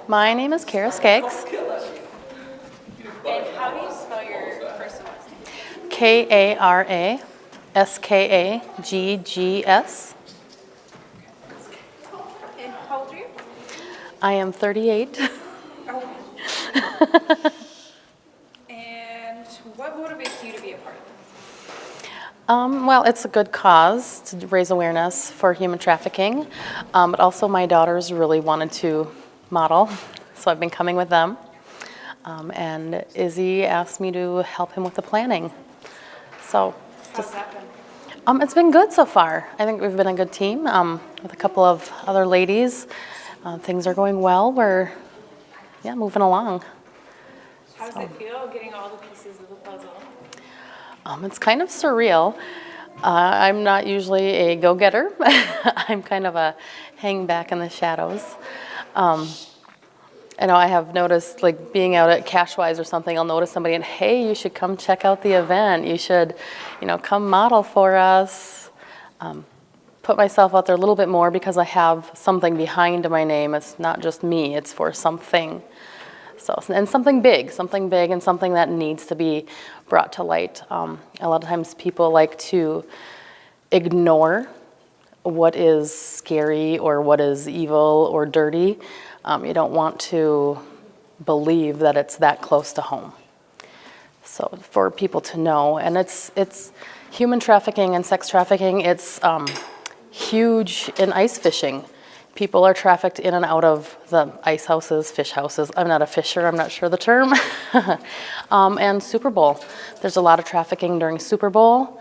My name is Kara Skaggs. And how do you spell your first and last name? Karaskaggs. And how old are you? I am 38. And what motivates you to be a part of this? Well, it's a good cause to raise awareness for human trafficking, but also my daughters really wanted to model, so I've been coming with them. And Izzy asked me to help him with the planning. So, How's that been? it's been good so far. I think we've been a good team with a couple of other ladies. Things are going well. We're, moving along. How does it feel getting all the pieces of the puzzle? It's kind of surreal. I'm not usually a go-getter. I'm kind of a hang back in the shadows. I know I have noticed, like being out at Cashwise or something, I'll notice somebody and, hey, you should come check out the event. You should, come model for us. Put myself out there a little bit more because I have something behind my name. It's not just me, it's for something. So, and something big and something that needs to be brought to light. A lot of times people like to ignore what is scary or what is evil or dirty. You don't want to believe that it's that close to home. So for people to know, and it's Human trafficking and sex trafficking, it's huge in ice fishing. People are trafficked in and out of the ice houses, fish houses. I'm not a fisher, I'm not sure the term. And Super Bowl. There's a lot of trafficking during Super Bowl.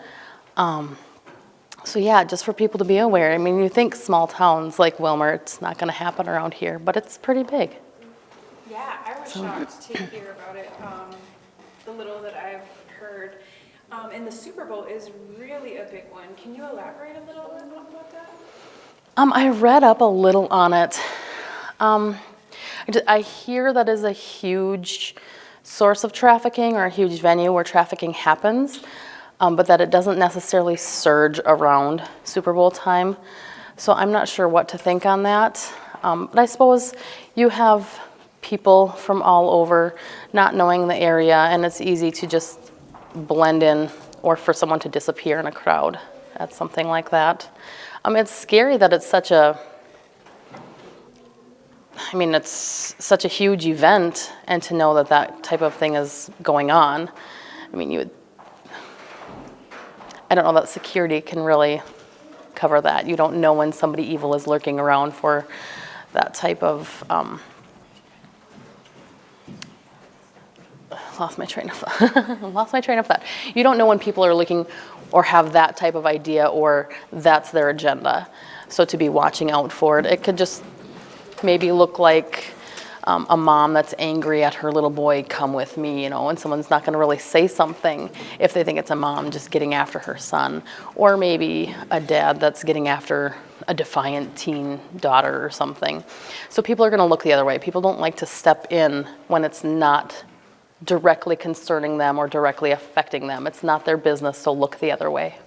So yeah, just for people to be aware. I mean, you think small towns like Wilmer, it's not gonna happen around here, but it's pretty big. Yeah, I was shocked to hear about it, the little that I've heard. And the Super Bowl is really a big one. Can you elaborate a little bit about that? I read up a little on it. I hear that is a huge source of trafficking or a huge venue where trafficking happens, but that it doesn't necessarily surge around Super Bowl time. So I'm not sure what to think on that. But I suppose you have people from all over not knowing the area, and it's easy to just blend in or for someone to disappear in a crowd at something like that. It's scary that it's such a, it's such a huge event, and to know that that type of thing is going on. I mean, I don't know that security can really cover that. You don't know when somebody evil is lurking around for that type of, lost my train of thought. You don't know when people are looking or have that type of idea or that's their agenda. So to be watching out for it, it could just maybe look like a mom that's angry at her little boy, come with me, and someone's not gonna really say something if they think it's a mom just getting after her son. Or maybe a dad that's getting after a defiant teen daughter or something. So people are gonna look the other way. People don't like to step in when it's not directly concerning them or directly affecting them. It's not their business, so look the other way.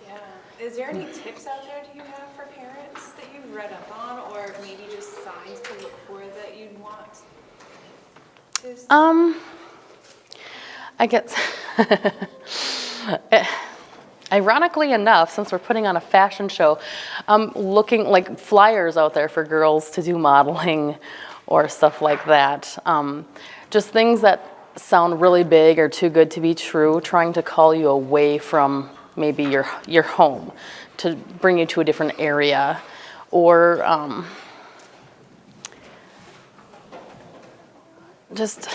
Yeah. Is there any tips out there do you have for parents that you've read up on, or maybe just signs to look for that you'd want? I guess, ironically enough, since we're putting on a fashion show, looking like flyers out there for girls to do modeling or stuff like that. Just things that sound really big or too good to be true, trying to call you away from maybe your home to bring you to a different area, or just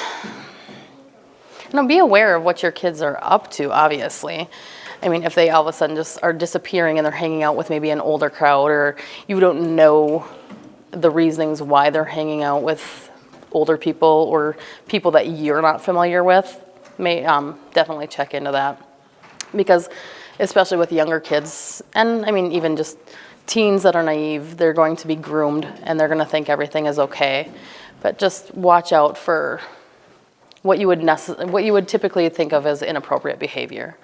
be aware of what your kids are up to, obviously. I mean, if they all of a sudden just are disappearing and they're hanging out with maybe an older crowd, or you don't know the reasonings why they're hanging out with older people or people that you're not familiar with, may definitely check into that. Because especially with younger kids, and I mean even just teens that are naive, they're going to be groomed and they're going to think everything is okay. But just watch out for what you would typically think of as inappropriate behavior.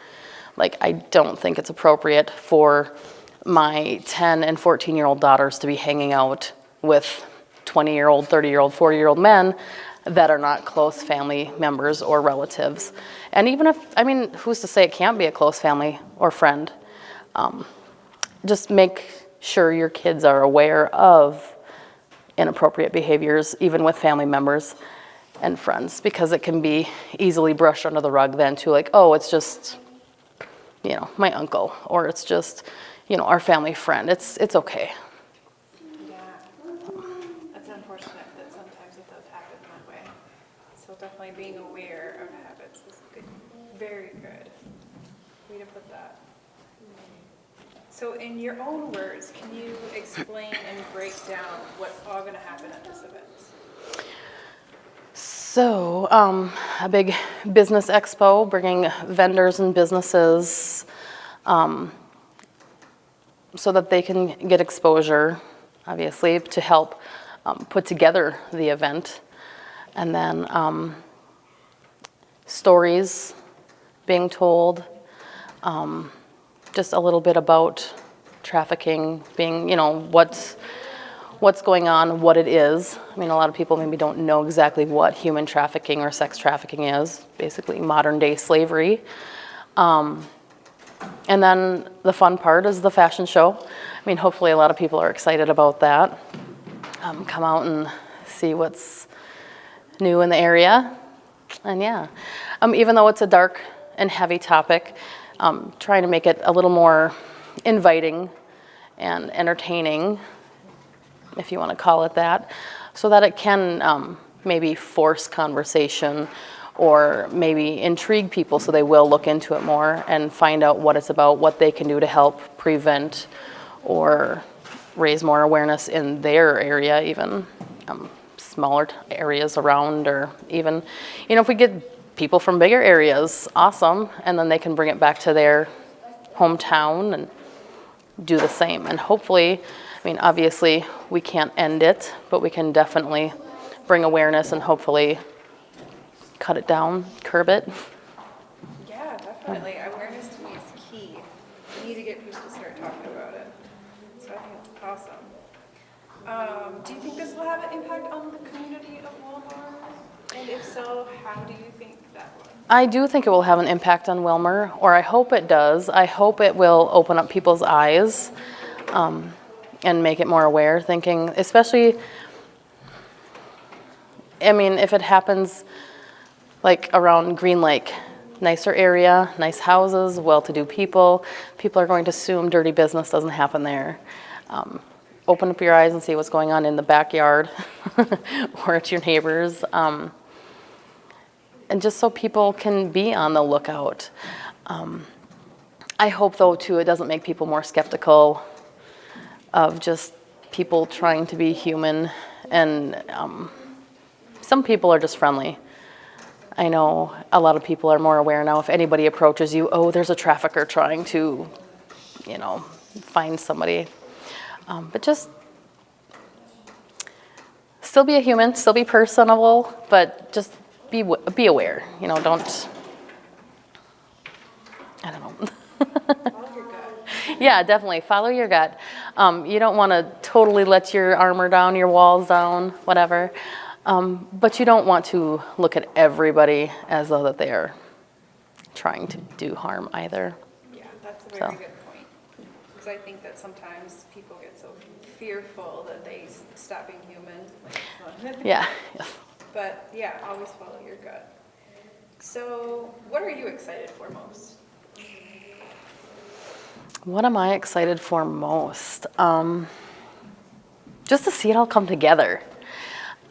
Like, I don't think it's appropriate for my 10 and 14-year-old daughters to be hanging out with 20-year-old, 30-year-old, 40-year-old men that are not close family members or relatives. And even if, who's to say it can't be a close family or friend? Just make sure your kids are aware of inappropriate behaviors, even with family members and friends, because it can be easily brushed under the rug then too, like, oh, it's just, my uncle, or it's just, our family friend. It's okay. Definitely being aware of habits is good, very good way to put that. So in your own words, can you explain and break down what's all going to happen at this event? So a big business expo, bringing vendors and businesses so that they can get exposure, obviously, to help put together the event. And then stories being told, just a little bit about trafficking, being, what's going on, what it is. I mean, a lot of people maybe don't know exactly what human trafficking or sex trafficking is, basically modern day slavery. And then the fun part is the fashion show. I mean, hopefully a lot of people are excited about that. Come out and see what's new in the area. And yeah, even though it's a dark and heavy topic, trying to make it a little more inviting and entertaining, if you want to call it that, so that it can maybe force conversation or maybe intrigue people so they will look into it more and find out what it's about, what they can do to help prevent or raise more awareness in their area, even smaller areas around, or even, if we get people from bigger areas, awesome, and then they can bring it back to their hometown and do the same. And hopefully, obviously we can't end it, but we can definitely bring awareness and hopefully cut it down, curb it. Yeah, definitely. Awareness to me is key. We need to get people to start talking about it. So I think it's awesome. Do you think this will have an impact on the community of Wilmer? And if so, how do you think that will? I do think it will have an impact on Wilmer, or I hope it does. I hope it will open up people's eyes and make it more aware, thinking, especially, if it happens like around Green Lake, nicer area, nice houses, well-to-do people are going to assume dirty business doesn't happen there. Open up your eyes and see what's going on in the backyard or at your neighbors. And just so people can be on the lookout. I hope, though, too, it doesn't make people more skeptical of just people trying to be human. And some people are just friendly. I know a lot of people are more aware now. If anybody approaches you, oh, there's a trafficker trying to, find somebody. But just still be a human, still be personable, but just be aware. Don't, I don't know. Follow your gut. Yeah, definitely. Follow your gut. You don't want to totally let your armor down, your walls down, whatever. But you don't want to look at everybody as though that they are trying to do harm either. Yeah, that's a very good point. Because I think that sometimes people get so fearful that they stop being human. Yeah. But yeah, always follow your gut. So what are you excited for most? What am I excited for most? Just to see it all come together.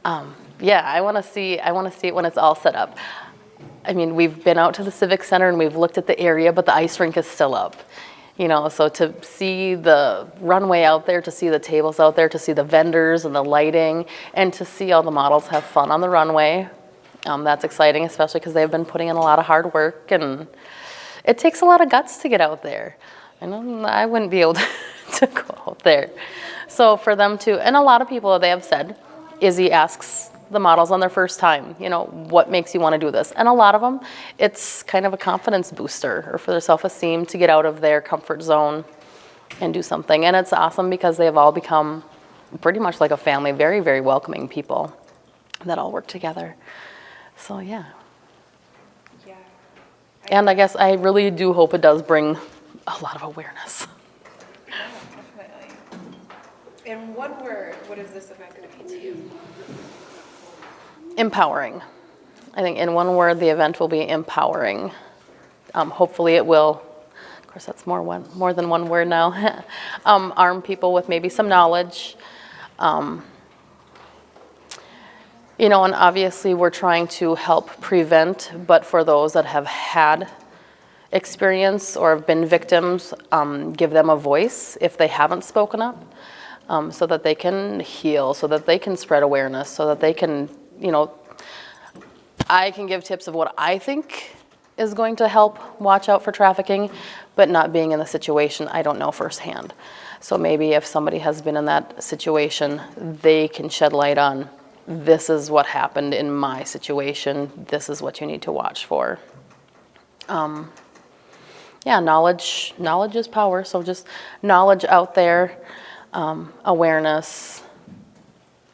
Yeah, I want to see it when it's all set up. We've been out to the Civic Center and we've looked at the area, but the ice rink is still up. So to see the runway out there, to see the tables out there, to see the vendors and the lighting, and to see all the models have fun on the runway, that's exciting, especially because they've been putting in a lot of hard work, and it takes a lot of guts to get out there. I wouldn't be able to go out there. So for them to, and a lot of people, they have said, Izzy asks the models on their first time, what makes you want to do this? And a lot of them, it's kind of a confidence booster or for their self-esteem to get out of their comfort zone and do something. And it's awesome because they've all become pretty much like a family, very, very welcoming people that all work together. So, yeah. Yeah. And I guess I really do hope it does bring a lot of awareness. Yeah, definitely. In one word, what is this event going to mean to you? Empowering. I think in one word, the event will be empowering. Hopefully it will, of course that's more than one word now, arm people with maybe some knowledge. And obviously we're trying to help prevent, but for those that have had experience or have been victims, give them a voice if they haven't spoken up, so that they can heal, so that they can spread awareness, so that they can, I can give tips of what I think is going to help watch out for trafficking, but not being in the situation, I don't know firsthand. So maybe if somebody has been in that situation, they can shed light on, this is what happened in my situation, this is what you need to watch for. Yeah, knowledge is power, so just knowledge out there, awareness,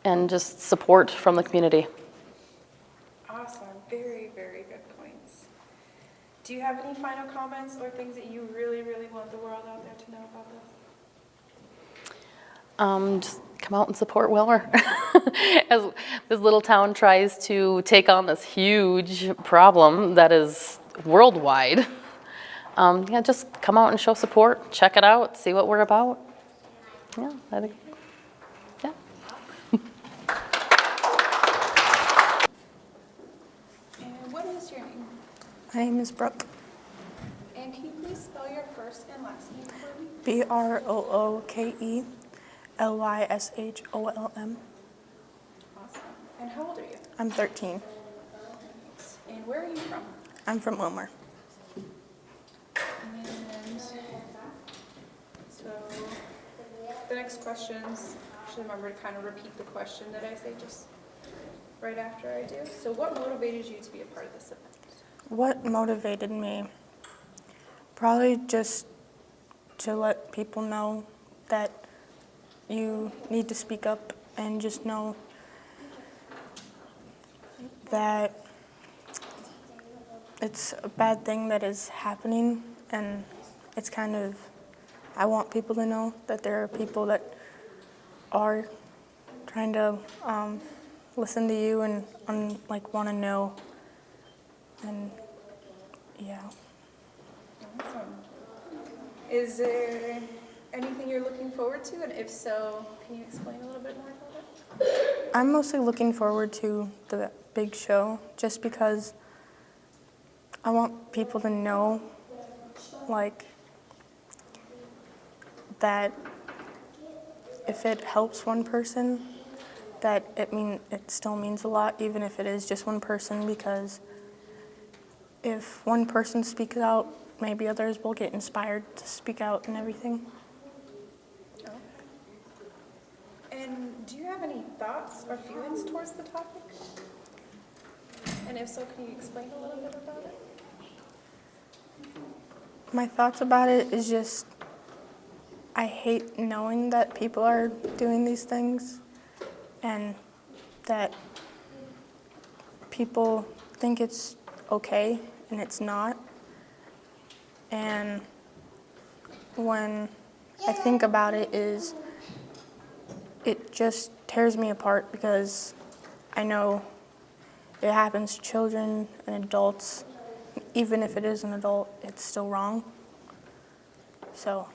and just support from the community. Awesome. Very, very good points. Do you have any final comments or things that you really, really want the world out there to know about this? Just come out and support Wilmer. As this little town tries to take on this huge problem that is worldwide, Yeah, just come out and show support, check it out, see what we're about. Yeah, I think, yeah. And what is your name? My name is Brooke. And can you please spell your first and last name for me? BROOKELYSHOLM. Awesome. And how old are you? I'm 13. And where are you from? I'm from Wilmer. And so the next questions, I should remember to kind of repeat the question that I say just right after I do. So what motivated you to be a part of this event? What motivated me? Probably just to let people know that you need to speak up and just know that it's a bad thing that is happening, and it's kind of, I want people to know that there are people that are trying to listen to you and like want to know, and yeah. Awesome. Is there anything you're looking forward to? And if so, can you explain a little bit more about it? I'm mostly looking forward to the big show just because I want people to know, like, that if it helps one person, that it still means a lot, even if it is just one person, because if one person speaks out, maybe others will get inspired to speak out and everything. And do you have any thoughts or feelings towards the topic? And if so, can you explain a little bit about it? My thoughts about it is just, I hate knowing that people are doing these things and that people think it's okay and it's not. And when I think about it it just tears me apart because I know it happens to children and adults. Even if it is an adult, it's still wrong. So.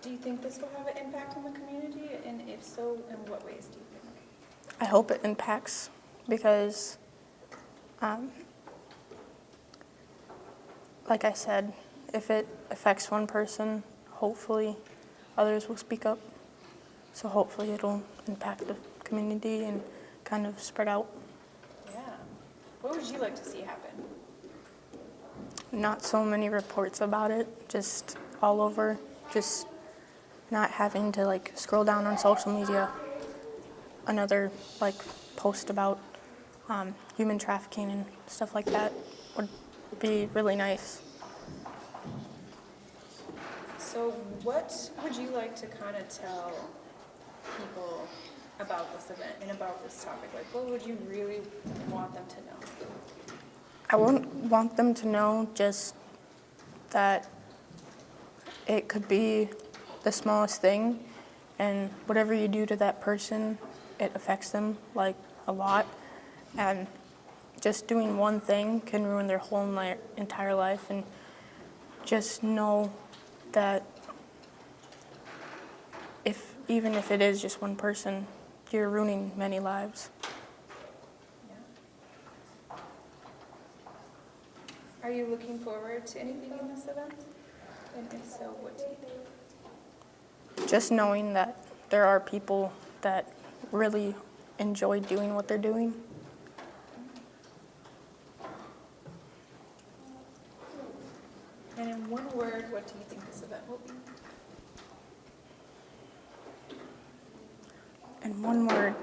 Do you think this will have an impact on the community? And if so, in what ways do you think? I hope it impacts because, like I said, if it affects one person, hopefully others will speak up. So hopefully it'll impact the community and kind of spread out. Yeah. What would you like to see happen? Not so many reports about it, just all over, just not having to like scroll down on social media. Another like post about human trafficking and stuff like that would be really nice. So what would you like to kind of tell people about this event and about this topic? Like, what would you really want them to know? I wouldn't want them to know just that it could be the smallest thing, and whatever you do to that person, it affects them like a lot, and just doing one thing can ruin their whole entire life. And just know that even if it is just one person, you're ruining many lives. Yeah. Are you looking forward to anything in this event? And if so, what do you think? Just knowing that there are people that really enjoy doing what they're doing. And in one word, what do you think this event will be? In one word,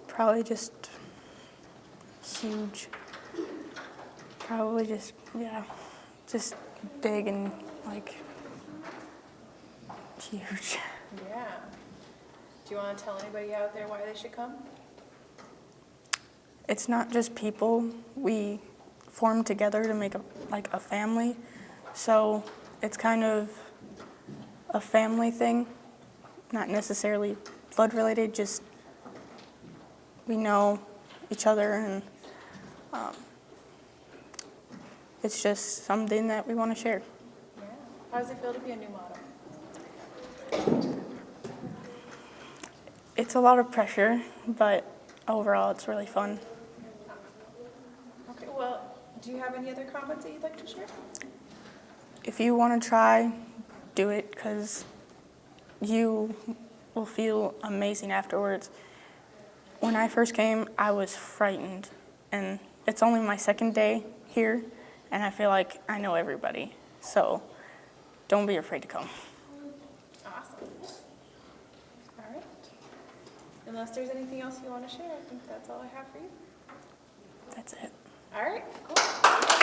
probably just huge. Probably just, yeah, just big and like huge. Yeah. Do you want to tell anybody out there why they should come? It's not just people. We form together to make a family. So it's kind of a family thing not necessarily blood related, just we know each other, and it's just something that we want to share. Yeah. How does it feel to be a new model? It's a lot of pressure, but overall it's really fun. Okay, well, do you have any other comments that you'd like to share? If you want to try, do it, because you will feel amazing afterwards. When I first came, I was frightened, and it's only my second day here, and I feel like I know everybody. So don't be afraid to come. Awesome. All right. Unless there's anything else you want to share, I think that's all I have for you. That's it. All right, cool.